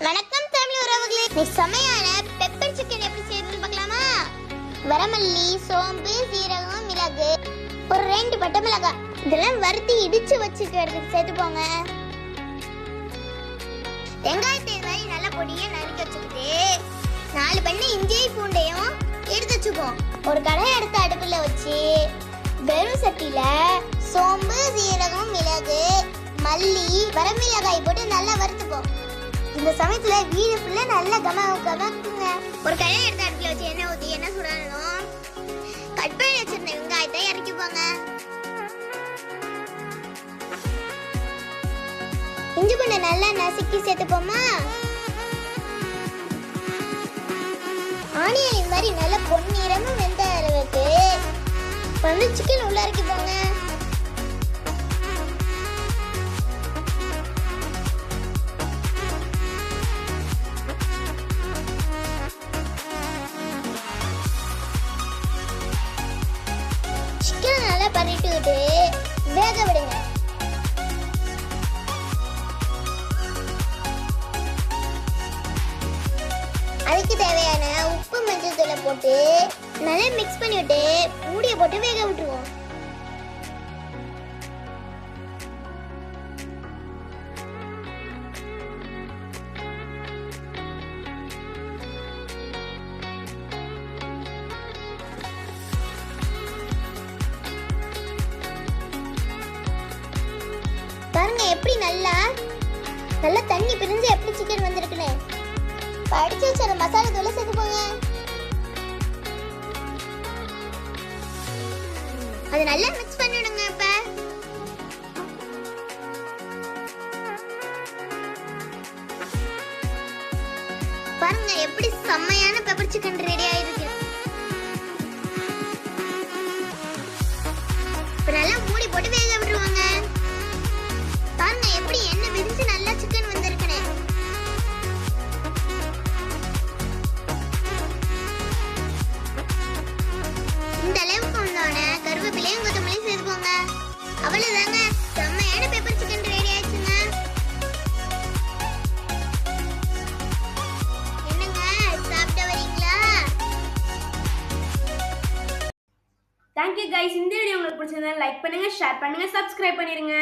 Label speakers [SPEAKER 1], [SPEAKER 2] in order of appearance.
[SPEAKER 1] வணக்கம் தமிழ் உறவுகளே, நீ சமையான பெப்பர் சிக்கன் எப்படி செய்யணும்னு பார்க்கலாமா? வரமல்லி, சோம்பு, சீரகம், மிளகு, ஒரு 2 பட்டை மிளகாய் இதெல்லாம் வறுத்து இடிச்சு வச்சுக்கிறதுக்கு சேர்த்துப்போங்க. வெங்காயத்தை மாதிரி நல்லா பொடியா நறுக்கி வச்சுக்கிட்டு 4 பண்ணி இஞ்சி பூண்டையும் எடுத்து வச்சுப்போம். ஒரு கடாயை எடுத்து அடுப்புல வச்சு வெறும் சட்டியில சோம்பு, சீரகம், மிளகு, மல்லி, வரமிளகாய் போட்டு நல்லா வறுத்துப்போம். இந்த சமயத்துல வீடு ஃபுல்லா நல்லா கமக்குங்க. ஒரு கடாயை எடுத்து அடுப்புல வச்சு எண்ணெய் ஊத்தி எண்ணெய் சுடணும். கட் பண்ணி வச்சிருந்த வெங்காயத்தை இறக்கிப்போங்க. இஞ்சி பூண்டை நல்லா நசுக்கி சேர்த்துப்போமா. ஆனியன் மாதிரி நல்லா பொன்னிறமா வெந்த அளவுக்கு வந்து சிக்கன் உள்ள இறக்கிப்போங்க. நல்லா பரட்டிட்டு வேக விடுங்க. அதுக்கு தேவையான உப்பு, மஞ்சள் தூளை போட்டு நல்லா மிக்ஸ் பண்ணிவிட்டு மூடியை போட்டு வேக விட்டுருவோம். பாருங்க எப்படி நல்லா தண்ணி பிரிஞ்சு எப்படி சிக்கன் வந்திருக்குன்னு. அடிச்சு வச்ச மசாலா தூளை சேர்த்துப்போங்க. அது நல்லா மிக்ஸ் பண்ணிடுங்க. இப்ப பாருங்க எப்படி செம்மையான பெப்பர் சிக்கன் ரெடி ஆயிருக்கு. இப்ப நல்லா மூடி போட்டு வேக விட்டுருவாங்க. பாருங்க எப்படி எண்ணெய் விரிஞ்சு நல்லா சிக்கன் வந்திருக்குன்னு. இந்த அளவுக்கு வந்தோடனே கருவேப்பிலையும் கொத்தமல்லியும் சேர்த்துக்கோங்க. அவ்வளவுதாங்க, செம்மையான பெப்பர் சிக்கன் ரெடி ஆயிடுச்சுங்க. என்னங்க சாப்பிட்டு வரீங்களா?
[SPEAKER 2] Thank you guys. இந்த வீடியோ உங்களுக்கு பிடிச்சிருந்தா லைக் பண்ணுங்க, ஷேர் பண்ணுங்க, சப்ஸ்கிரைப் பண்ணிருங்க.